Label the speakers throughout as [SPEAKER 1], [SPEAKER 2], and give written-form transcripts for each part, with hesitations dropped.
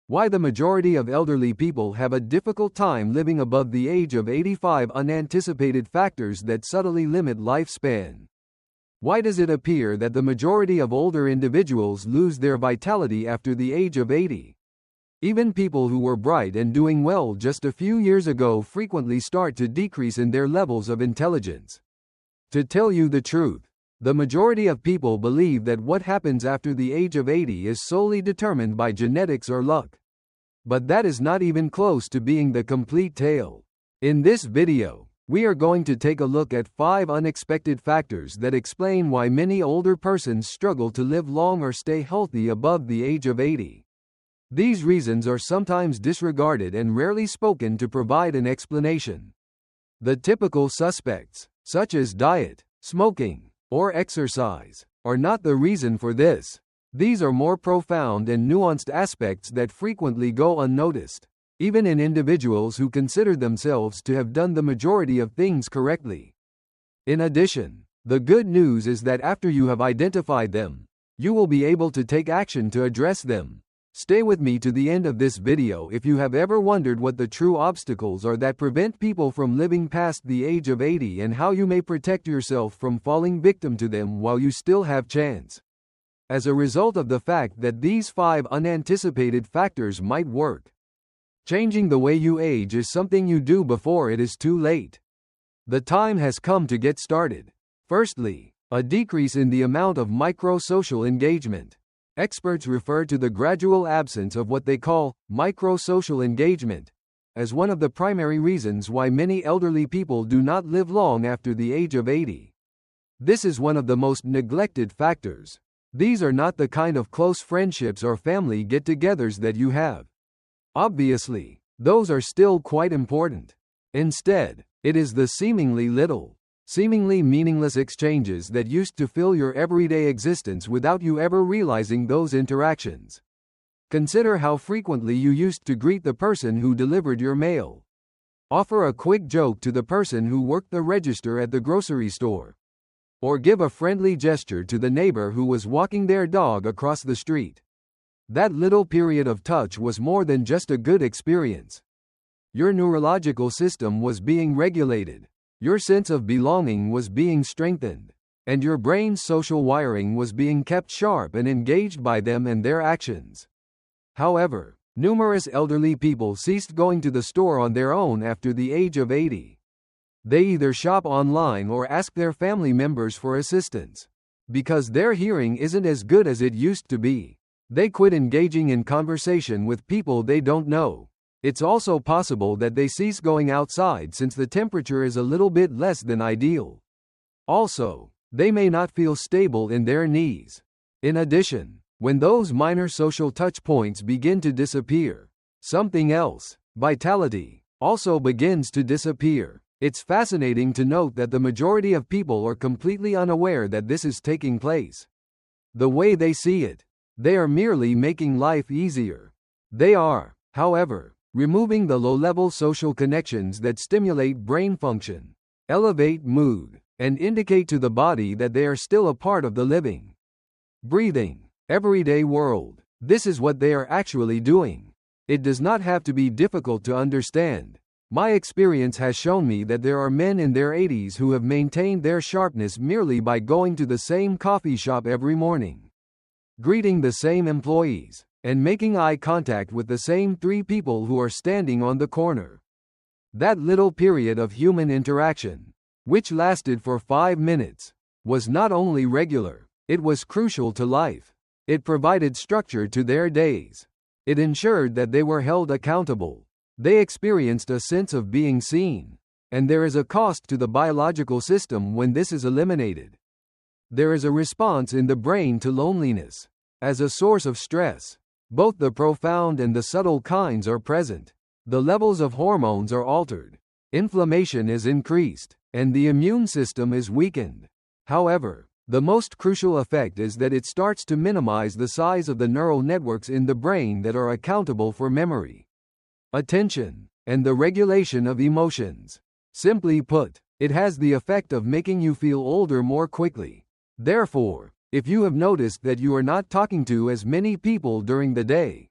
[SPEAKER 1] Why the majority of elderly people have a difficult time living above the age of 85. Unanticipated factors that subtly limit lifespan. Why does it appear that the majority of older individuals lose their vitality after the age of 80? Even people who were bright and doing well just a few years ago frequently start to decrease in their levels of intelligence. To tell you the truth, the majority of people believe that what happens after the age of 80 is solely determined by genetics or luck. But that is not even close to being the complete tale. In this video, we are going to take a look at 5 unexpected factors that explain why many older persons struggle to live long or stay healthy above the age of 80. These reasons are sometimes disregarded and rarely spoken to provide an explanation. The typical suspects, such as diet, smoking, or exercise, are not the reason for this. These are more profound and nuanced aspects that frequently go unnoticed, even in individuals who consider themselves to have done the majority of things correctly. In addition, the good news is that after you have identified them, you will be able to take action to address them. Stay with me to the end of this video if you have ever wondered what the true obstacles are that prevent people from living past the age of 80 and how you may protect yourself from falling victim to them while you still have chance. As a result of the fact that these 5 unanticipated factors might work. Changing the way you age is something you do before it is too late. The time has come to get started. Firstly, a decrease in the amount of micro-social engagement. Experts refer to the gradual absence of what they call micro-social engagement as one of the primary reasons why many elderly people do not live long after the age of 80. This is one of the most neglected factors. These are not the kind of close friendships or family get-togethers that you have. Obviously, those are still quite important. Instead, it is the seemingly meaningless exchanges that used to fill your everyday existence without you ever realizing those interactions. Consider how frequently you used to greet the person who delivered your mail. Offer a quick joke to the person who worked the register at the grocery store. Or give a friendly gesture to the neighbor who was walking their dog across the street. That little period of touch was more than just a good experience. Your neurological system was being regulated. Your sense of belonging was being strengthened, and your brain's social wiring was being kept sharp and engaged by them and their actions. However, numerous elderly people ceased going to the store on their own after the age of 80. They either shop online or ask their family members for assistance. Because their hearing isn't as good as it used to be, they quit engaging in conversation with people they don't know. It's also possible that they cease going outside since the temperature is a little bit less than ideal. Also, they may not feel stable in their knees. In addition, when those minor social touch points begin to disappear, something else, vitality, also begins to disappear. It's fascinating to note that the majority of people are completely unaware that this is taking place. The way they see it, they are merely making life easier. They are, however, removing the low-level social connections that stimulate brain function, elevate mood, and indicate to the body that they are still a part of the living, breathing, everyday world. This is what they are actually doing. It does not have to be difficult to understand. My experience has shown me that there are men in their 80s who have maintained their sharpness merely by going to the same coffee shop every morning, greeting the same employees, and making eye contact with the same 3 people who are standing on the corner. That little period of human interaction, which lasted for 5 minutes, was not only regular, it was crucial to life. It provided structure to their days. It ensured that they were held accountable. They experienced a sense of being seen. And there is a cost to the biological system when this is eliminated. There is a response in the brain to loneliness as a source of stress. Both the profound and the subtle kinds are present. The levels of hormones are altered. Inflammation is increased, and the immune system is weakened. However, the most crucial effect is that it starts to minimize the size of the neural networks in the brain that are accountable for memory, attention, and the regulation of emotions. Simply put, it has the effect of making you feel older more quickly. Therefore, if you have noticed that you are not talking to as many people during the day,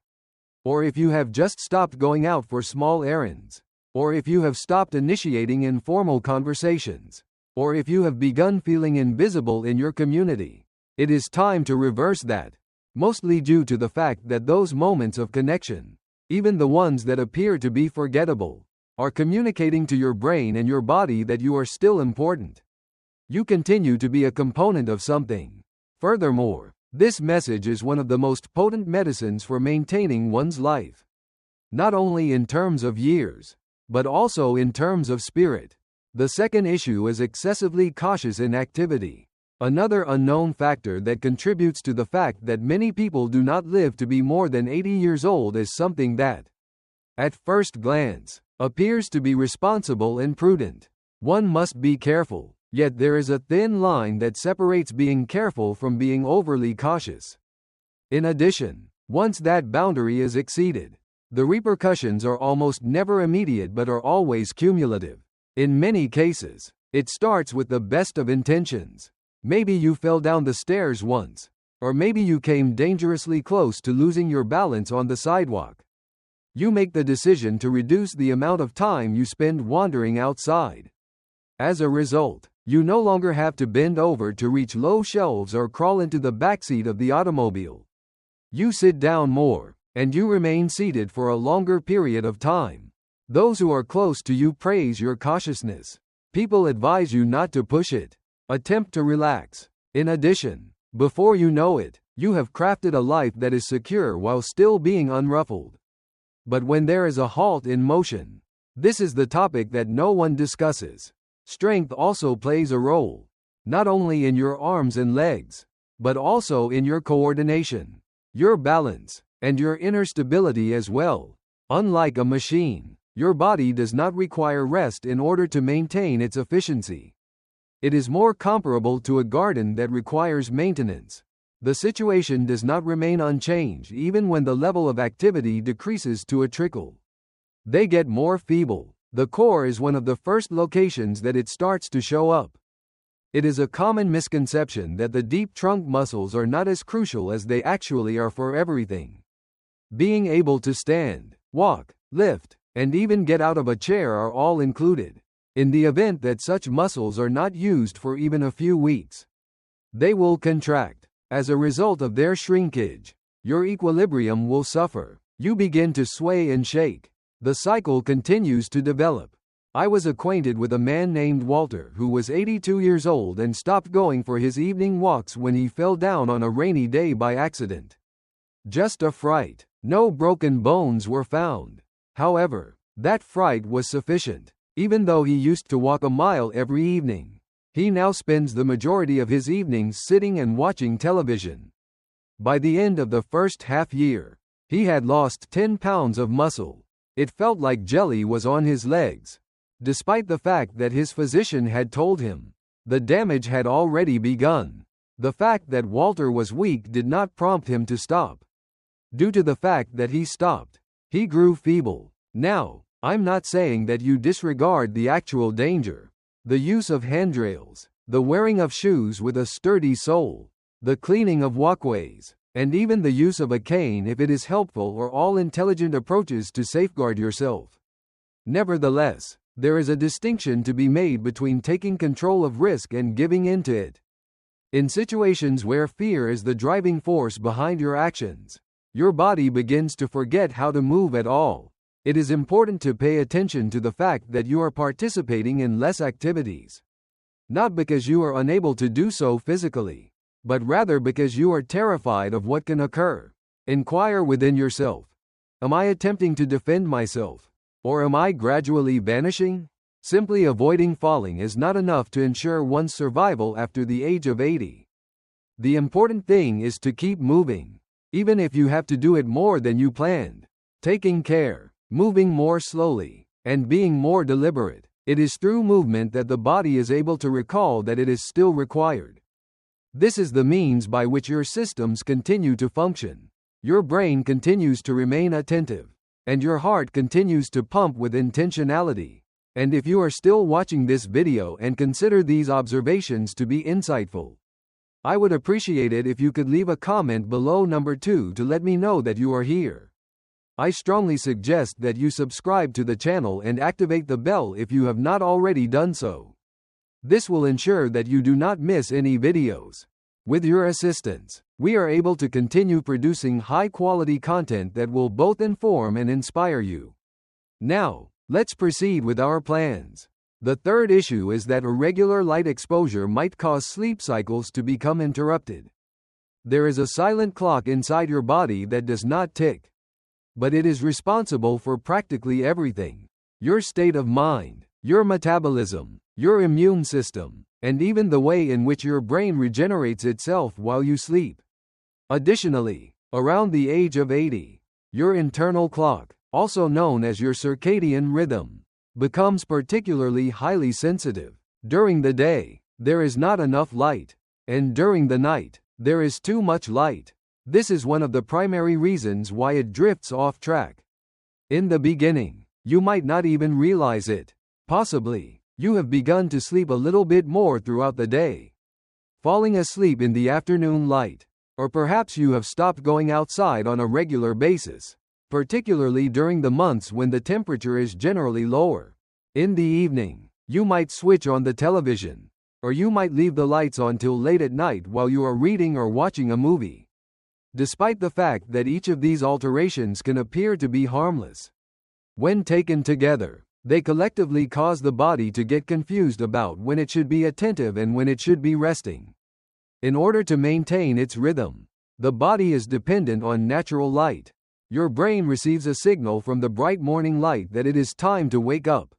[SPEAKER 1] or if you have just stopped going out for small errands, or if you have stopped initiating informal conversations, or if you have begun feeling invisible in your community. It is time to reverse that, mostly due to the fact that those moments of connection, even the ones that appear to be forgettable, are communicating to your brain and your body that you are still important. You continue to be a component of something. Furthermore, this message is one of the most potent medicines for maintaining one's life. Not only in terms of years, but also in terms of spirit. The second issue is excessively cautious inactivity. Another unknown factor that contributes to the fact that many people do not live to be more than 80 years old is something that, at first glance, appears to be responsible and prudent. One must be careful, yet there is a thin line that separates being careful from being overly cautious. In addition, once that boundary is exceeded, the repercussions are almost never immediate but are always cumulative. In many cases, it starts with the best of intentions. Maybe you fell down the stairs once, or maybe you came dangerously close to losing your balance on the sidewalk. You make the decision to reduce the amount of time you spend wandering outside. As a result, you no longer have to bend over to reach low shelves or crawl into the backseat of the automobile. You sit down more, and you remain seated for a longer period of time. Those who are close to you praise your cautiousness. People advise you not to push it. Attempt to relax. In addition, before you know it, you have crafted a life that is secure while still being unruffled. But when there is a halt in motion, this is the topic that no one discusses. Strength also plays a role, not only in your arms and legs, but also in your coordination, your balance, and your inner stability as well. Unlike a machine, your body does not require rest in order to maintain its efficiency. It is more comparable to a garden that requires maintenance. The situation does not remain unchanged even when the level of activity decreases to a trickle. They get more feeble. The core is one of the first locations that it starts to show up. It is a common misconception that the deep trunk muscles are not as crucial as they actually are for everything. Being able to stand, walk, lift, and even get out of a chair are all included. In the event that such muscles are not used for even a few weeks, they will contract. As a result of their shrinkage, your equilibrium will suffer. You begin to sway and shake. The cycle continues to develop. I was acquainted with a man named Walter who was 82 years old and stopped going for his evening walks when he fell down on a rainy day by accident. Just a fright. No broken bones were found. However, that fright was sufficient. Even though he used to walk a mile every evening, he now spends the majority of his evenings sitting and watching television. By the end of the first half year, he had lost 10 pounds of muscle. It felt like jelly was on his legs. Despite the fact that his physician had told him the damage had already begun, the fact that Walter was weak did not prompt him to stop. Due to the fact that he stopped, he grew feeble. Now, I'm not saying that you disregard the actual danger. The use of handrails, the wearing of shoes with a sturdy sole, the cleaning of walkways, and even the use of a cane if it is helpful are all intelligent approaches to safeguard yourself. Nevertheless, there is a distinction to be made between taking control of risk and giving in to it. In situations where fear is the driving force behind your actions, your body begins to forget how to move at all. It is important to pay attention to the fact that you are participating in less activities. Not because you are unable to do so physically, but rather because you are terrified of what can occur. Inquire within yourself. Am I attempting to defend myself? Or am I gradually vanishing? Simply avoiding falling is not enough to ensure one's survival after the age of 80. The important thing is to keep moving, even if you have to do it more than you planned. Taking care, moving more slowly, and being more deliberate. It is through movement that the body is able to recall that it is still required. This is the means by which your systems continue to function. Your brain continues to remain attentive, and your heart continues to pump with intentionality. And if you are still watching this video and consider these observations to be insightful, I would appreciate it if you could leave a comment below number 2 to let me know that you are here. I strongly suggest that you subscribe to the channel and activate the bell if you have not already done so. This will ensure that you do not miss any videos. With your assistance, we are able to continue producing high-quality content that will both inform and inspire you. Now, let's proceed with our plans. The third issue is that irregular light exposure might cause sleep cycles to become interrupted. There is a silent clock inside your body that does not tick, but it is responsible for practically everything: your state of mind, your metabolism, your immune system, and even the way in which your brain regenerates itself while you sleep. Additionally, around the age of 80, your internal clock, also known as your circadian rhythm, becomes particularly highly sensitive. During the day, there is not enough light, and during the night, there is too much light. This is one of the primary reasons why it drifts off track. In the beginning, you might not even realize it. Possibly, you have begun to sleep a little bit more throughout the day, falling asleep in the afternoon light, or perhaps you have stopped going outside on a regular basis, particularly during the months when the temperature is generally lower. In the evening, you might switch on the television, or you might leave the lights on till late at night while you are reading or watching a movie. Despite the fact that each of these alterations can appear to be harmless, when taken together, they collectively cause the body to get confused about when it should be attentive and when it should be resting. In order to maintain its rhythm, the body is dependent on natural light. Your brain receives a signal from the bright morning light that it is time to wake up,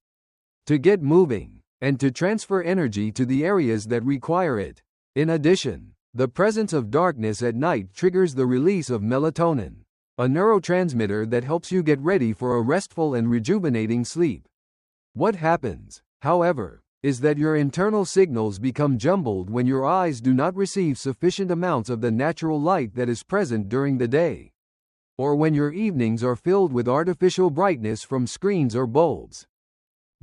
[SPEAKER 1] to get moving, and to transfer energy to the areas that require it. In addition, the presence of darkness at night triggers the release of melatonin, a neurotransmitter that helps you get ready for a restful and rejuvenating sleep. What happens, however, is that your internal signals become jumbled when your eyes do not receive sufficient amounts of the natural light that is present during the day, or when your evenings are filled with artificial brightness from screens or bulbs.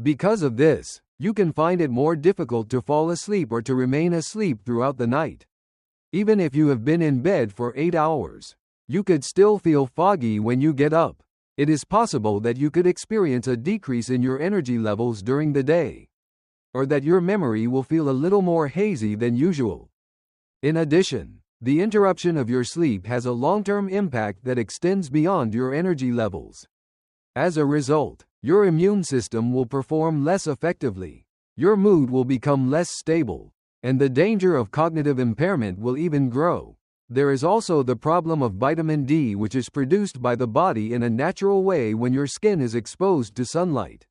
[SPEAKER 1] Because of this, you can find it more difficult to fall asleep or to remain asleep throughout the night. Even if you have been in bed for 8 hours, you could still feel foggy when you get up. It is possible that you could experience a decrease in your energy levels during the day, or that your memory will feel a little more hazy than usual. In addition, the interruption of your sleep has a long-term impact that extends beyond your energy levels. As a result, your immune system will perform less effectively, your mood will become less stable, and the danger of cognitive impairment will even grow. There is also the problem of vitamin D, which is produced by the body in a natural way when your skin is exposed to sunlight.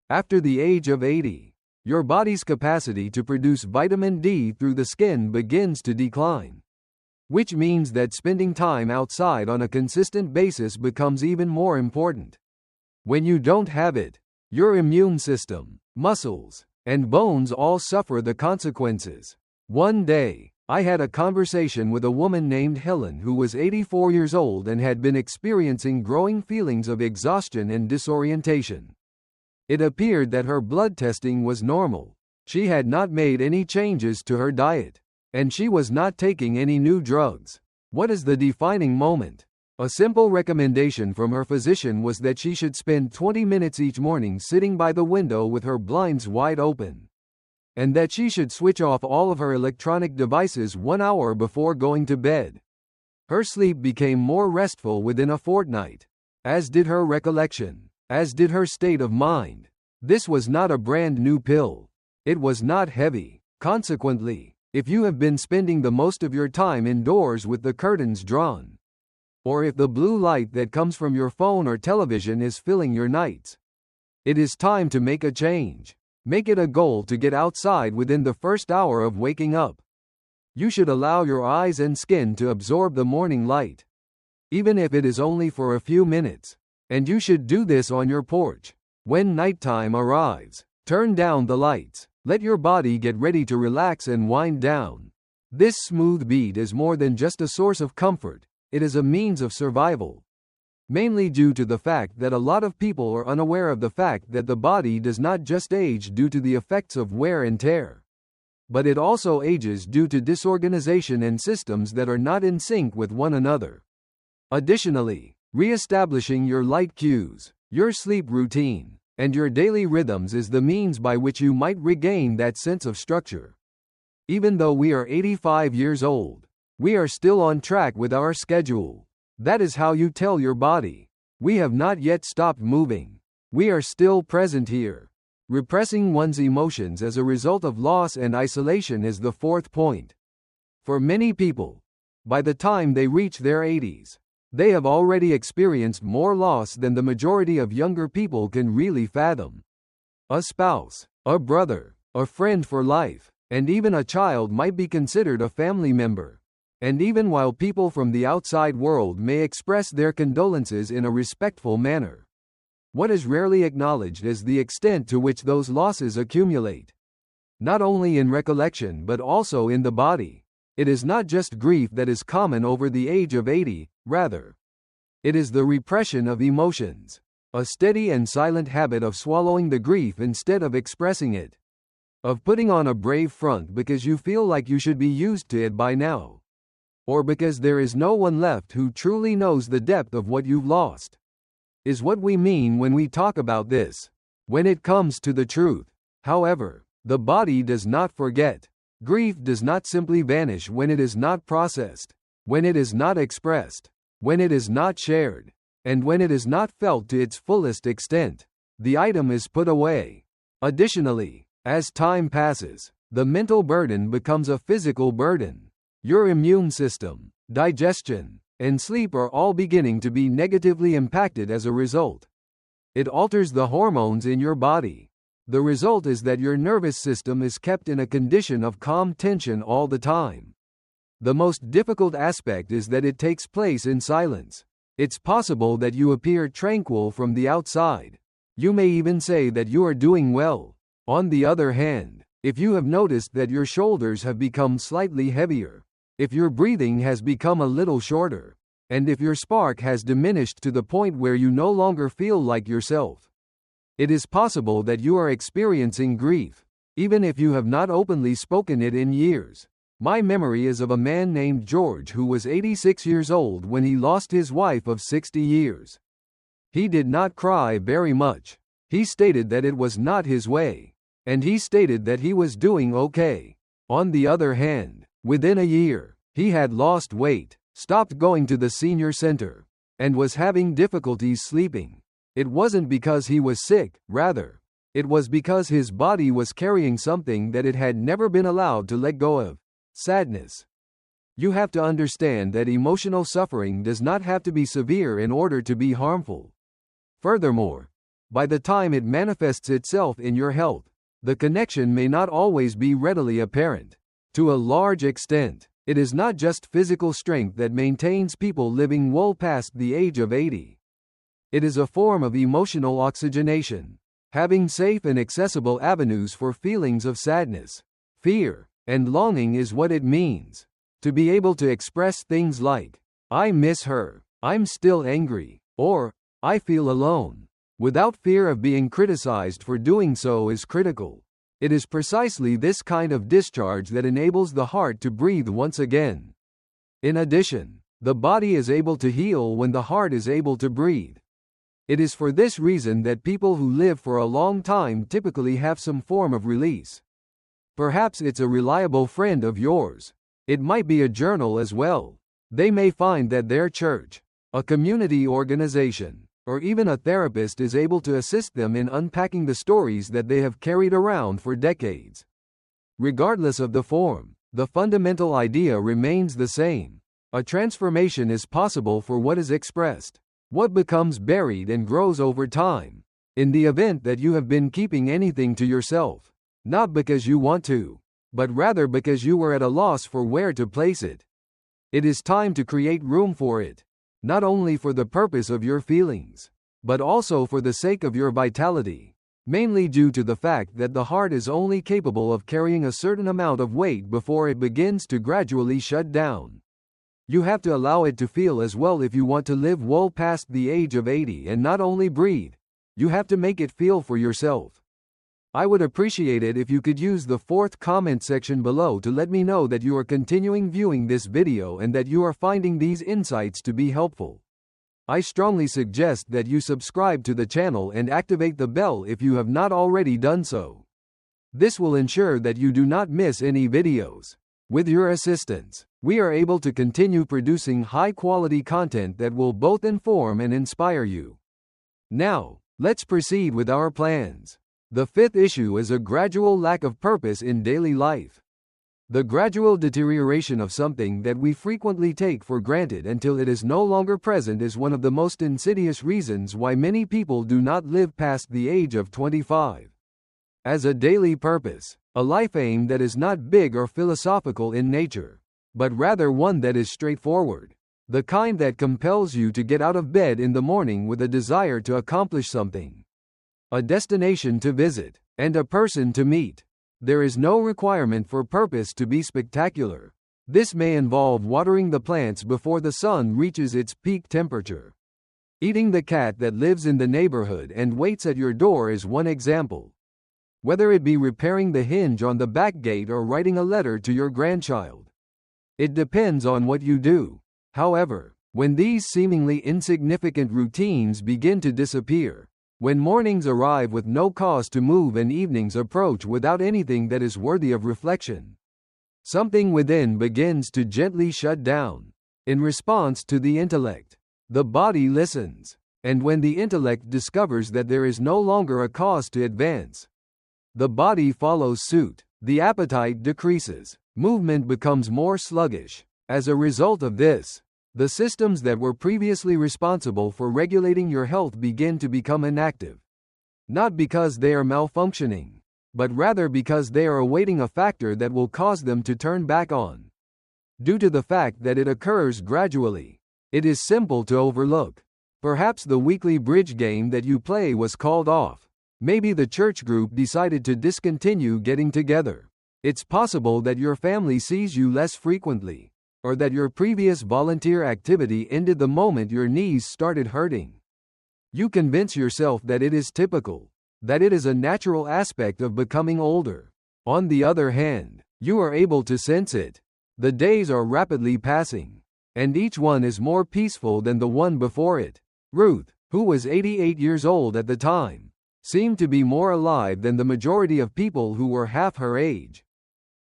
[SPEAKER 1] After the age of 80, your body's capacity to produce vitamin D through the skin begins to decline, which means that spending time outside on a consistent basis becomes even more important. When you don't have it, your immune system, muscles, and bones all suffer the consequences. One day, I had a conversation with a woman named Helen who was 84 years old and had been experiencing growing feelings of exhaustion and disorientation. It appeared that her blood testing was normal. She had not made any changes to her diet, and she was not taking any new drugs. What is the defining moment? A simple recommendation from her physician was that she should spend 20 minutes each morning sitting by the window with her blinds wide open, and that she should switch off all of her electronic devices 1 hour before going to bed. Her sleep became more restful within a fortnight, as did her recollection, as did her state of mind. This was not a brand new pill. It was not heavy. Consequently, if you have been spending the most of your time indoors with the curtains drawn, or if the blue light that comes from your phone or television is filling your nights, it is time to make a change. Make it a goal to get outside within the first hour of waking up. You should allow your eyes and skin to absorb the morning light, even if it is only for a few minutes, and you should do this on your porch. When nighttime arrives, turn down the lights. Let your body get ready to relax and wind down. This smooth beat is more than just a source of comfort. It is a means of survival, mainly due to the fact that a lot of people are unaware of the fact that the body does not just age due to the effects of wear and tear, but it also ages due to disorganization and systems that are not in sync with one another. Additionally, Re-establishing your light cues, your sleep routine, and your daily rhythms is the means by which you might regain that sense of structure. Even though we are 85 years old, we are still on track with our schedule. That is how you tell your body, we have not yet stopped moving. We are still present here. Repressing one's emotions as a result of loss and isolation is the fourth point. For many people, by the time they reach their 80s, they have already experienced more loss than the majority of younger people can really fathom. A spouse, a brother, a friend for life, and even a child might be considered a family member. And even while people from the outside world may express their condolences in a respectful manner, what is rarely acknowledged is the extent to which those losses accumulate. Not only in recollection but also in the body. It is not just grief that is common over the age of 80, rather. It is the repression of emotions, a steady and silent habit of swallowing the grief instead of expressing it, of putting on a brave front because you feel like you should be used to it by now, or because there is no one left who truly knows the depth of what you've lost, is what we mean when we talk about this. When it comes to the truth, however, the body does not forget. Grief does not simply vanish when it is not processed, when it is not expressed, when it is not shared, and when it is not felt to its fullest extent. The item is put away. Additionally, as time passes, the mental burden becomes a physical burden. Your immune system, digestion, and sleep are all beginning to be negatively impacted as a result. It alters the hormones in your body. The result is that your nervous system is kept in a condition of calm tension all the time. The most difficult aspect is that it takes place in silence. It's possible that you appear tranquil from the outside. You may even say that you are doing well. On the other hand, if you have noticed that your shoulders have become slightly heavier, if your breathing has become a little shorter, and if your spark has diminished to the point where you no longer feel like yourself, it is possible that you are experiencing grief, even if you have not openly spoken it in years. My memory is of a man named George who was 86 years old when he lost his wife of 60 years. He did not cry very much. He stated that it was not his way, and he stated that he was doing okay. On the other hand, within a year, he had lost weight, stopped going to the senior center, and was having difficulties sleeping. It wasn't because he was sick, rather, it was because his body was carrying something that it had never been allowed to let go of: sadness. You have to understand that emotional suffering does not have to be severe in order to be harmful. Furthermore, by the time it manifests itself in your health, the connection may not always be readily apparent. To a large extent, it is not just physical strength that maintains people living well past the age of 80. It is a form of emotional oxygenation. Having safe and accessible avenues for feelings of sadness, fear, and longing is what it means. To be able to express things like, I miss her, I'm still angry, or, I feel alone, without fear of being criticized for doing so is critical. It is precisely this kind of discharge that enables the heart to breathe once again. In addition, the body is able to heal when the heart is able to breathe. It is for this reason that people who live for a long time typically have some form of release. Perhaps it's a reliable friend of yours. It might be a journal as well. They may find that their church, a community organization, or even a therapist is able to assist them in unpacking the stories that they have carried around for decades. Regardless of the form, the fundamental idea remains the same. A transformation is possible for what is expressed. What becomes buried and grows over time. In the event that you have been keeping anything to yourself, not because you want to, but rather because you were at a loss for where to place it, it is time to create room for it, not only for the purpose of your feelings, but also for the sake of your vitality, mainly due to the fact that the heart is only capable of carrying a certain amount of weight before it begins to gradually shut down. You have to allow it to feel as well if you want to live well past the age of 80 and not only breathe. You have to make it feel for yourself. I would appreciate it if you could use the fourth comment section below to let me know that you are continuing viewing this video and that you are finding these insights to be helpful. I strongly suggest that you subscribe to the channel and activate the bell if you have not already done so. This will ensure that you do not miss any videos. With your assistance, we are able to continue producing high-quality content that will both inform and inspire you. Now, let's proceed with our plans. The fifth issue is a gradual lack of purpose in daily life. The gradual deterioration of something that we frequently take for granted until it is no longer present is one of the most insidious reasons why many people do not live past the age of 25. As a daily purpose, a life aim that is not big or philosophical in nature, but rather one that is straightforward, the kind that compels you to get out of bed in the morning with a desire to accomplish something, a destination to visit, and a person to meet. There is no requirement for purpose to be spectacular. This may involve watering the plants before the sun reaches its peak temperature. Eating the cat that lives in the neighborhood and waits at your door is one example. Whether it be repairing the hinge on the back gate or writing a letter to your grandchild. It depends on what you do. However, when these seemingly insignificant routines begin to disappear, when mornings arrive with no cause to move and evenings approach without anything that is worthy of reflection, something within begins to gently shut down. In response to the intellect, the body listens, and when the intellect discovers that there is no longer a cause to advance, the body follows suit. The appetite decreases. Movement becomes more sluggish. As a result of this, the systems that were previously responsible for regulating your health begin to become inactive. Not because they are malfunctioning, but rather because they are awaiting a factor that will cause them to turn back on. Due to the fact that it occurs gradually, it is simple to overlook. Perhaps the weekly bridge game that you play was called off. Maybe the church group decided to discontinue getting together. It's possible that your family sees you less frequently, or that your previous volunteer activity ended the moment your knees started hurting. You convince yourself that it is typical, that it is a natural aspect of becoming older. On the other hand, you are able to sense it. The days are rapidly passing, and each one is more peaceful than the one before it. Ruth, who was 88 years old at the time, seemed to be more alive than the majority of people who were half her age.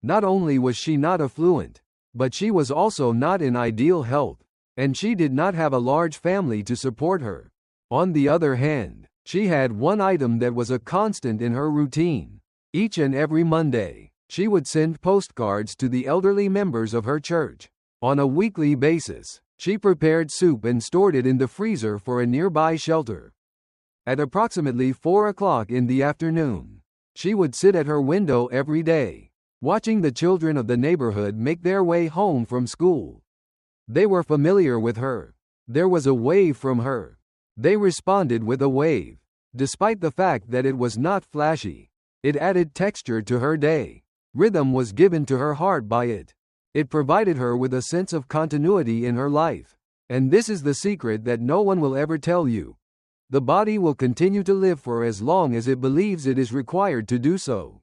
[SPEAKER 1] Not only was she not affluent, but she was also not in ideal health, and she did not have a large family to support her. On the other hand, she had one item that was a constant in her routine. Each and every Monday, she would send postcards to the elderly members of her church. On a weekly basis, she prepared soup and stored it in the freezer for a nearby shelter. At approximately 4 o'clock in the afternoon, she would sit at her window every day, watching the children of the neighborhood make their way home from school. They were familiar with her. There was a wave from her. They responded with a wave. Despite the fact that it was not flashy, it added texture to her day. Rhythm was given to her heart by it. It provided her with a sense of continuity in her life. And this is the secret that no one will ever tell you. The body will continue to live for as long as it believes it is required to do so.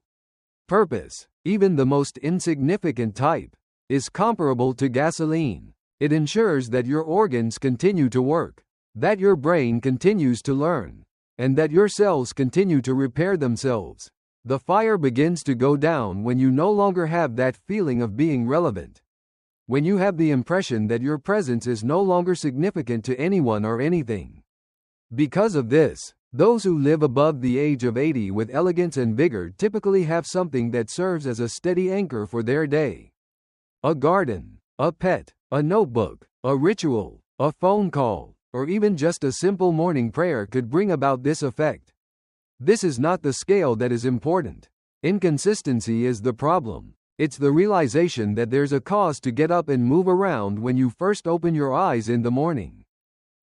[SPEAKER 1] Purpose, even the most insignificant type, is comparable to gasoline. It ensures that your organs continue to work, that your brain continues to learn, and that your cells continue to repair themselves. The fire begins to go down when you no longer have that feeling of being relevant. When you have the impression that your presence is no longer significant to anyone or anything. Because of this, those who live above the age of 80 with elegance and vigor typically have something that serves as a steady anchor for their day. A garden, a pet, a notebook, a ritual, a phone call, or even just a simple morning prayer could bring about this effect. This is not the scale that is important. Inconsistency is the problem. It's the realization that there's a cause to get up and move around when you first open your eyes in the morning.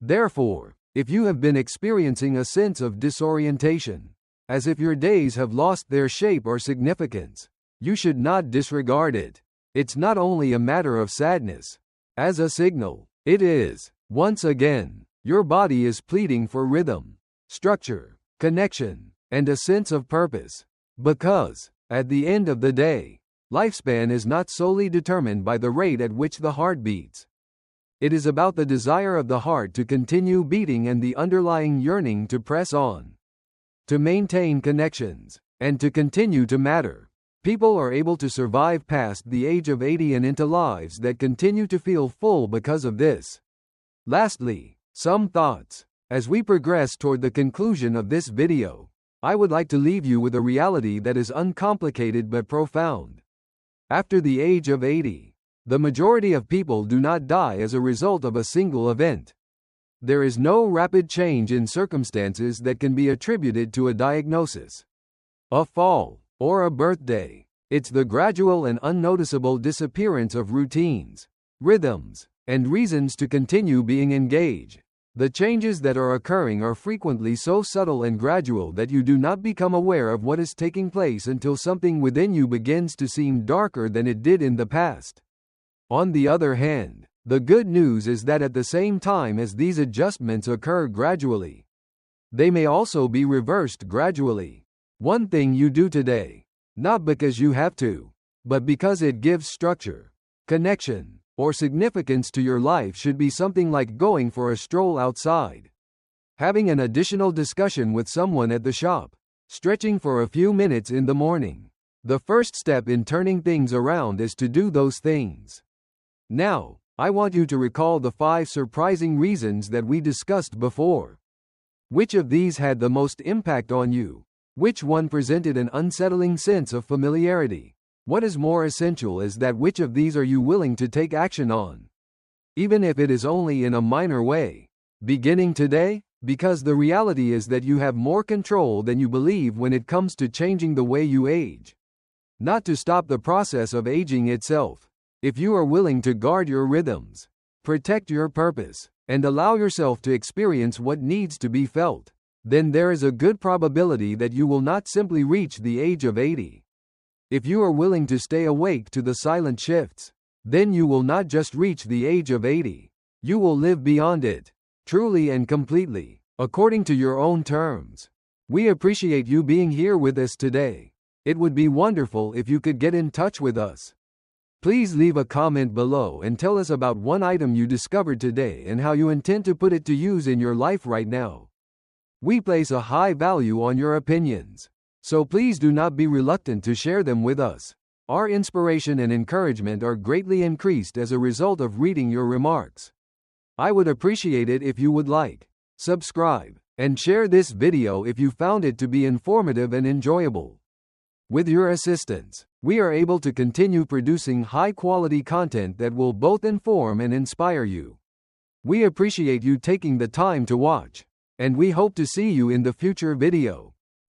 [SPEAKER 1] Therefore, if you have been experiencing a sense of disorientation, as if your days have lost their shape or significance, you should not disregard it. It's not only a matter of sadness. As a signal, it is, once again, your body is pleading for rhythm, structure, connection, and a sense of purpose. Because, at the end of the day, lifespan is not solely determined by the rate at which the heart beats. It is about the desire of the heart to continue beating and the underlying yearning to press on, to maintain connections, and to continue to matter. People are able to survive past the age of 80 and into lives that continue to feel full because of this. Lastly, some thoughts. As we progress toward the conclusion of this video, I would like to leave you with a reality that is uncomplicated but profound. After the age of 80, the majority of people do not die as a result of a single event. There is no rapid change in circumstances that can be attributed to a diagnosis, a fall, or a birthday. It's the gradual and unnoticeable disappearance of routines, rhythms, and reasons to continue being engaged. The changes that are occurring are frequently so subtle and gradual that you do not become aware of what is taking place until something within you begins to seem darker than it did in the past. On the other hand, the good news is that at the same time as these adjustments occur gradually, they may also be reversed gradually. One thing you do today, not because you have to, but because it gives structure, connection, or significance to your life, should be something like going for a stroll outside, having an additional discussion with someone at the shop, stretching for a few minutes in the morning. The first step in turning things around is to do those things. Now, I want you to recall the 5 surprising reasons that we discussed before. Which of these had the most impact on you? Which one presented an unsettling sense of familiarity? What is more essential is that which of these are you willing to take action on? Even if it is only in a minor way. Beginning today? Because the reality is that you have more control than you believe when it comes to changing the way you age. Not to stop the process of aging itself. If you are willing to guard your rhythms, protect your purpose, and allow yourself to experience what needs to be felt, then there is a good probability that you will not simply reach the age of 80. If you are willing to stay awake to the silent shifts, then you will not just reach the age of 80. You will live beyond it, truly and completely, according to your own terms. We appreciate you being here with us today. It would be wonderful if you could get in touch with us. Please leave a comment below and tell us about one item you discovered today and how you intend to put it to use in your life right now. We place a high value on your opinions, so please do not be reluctant to share them with us. Our inspiration and encouragement are greatly increased as a result of reading your remarks. I would appreciate it if you would like, subscribe, and share this video if you found it to be informative and enjoyable. With your assistance, we are able to continue producing high-quality content that will both inform and inspire you. We appreciate you taking the time to watch, and we hope to see you in the future video.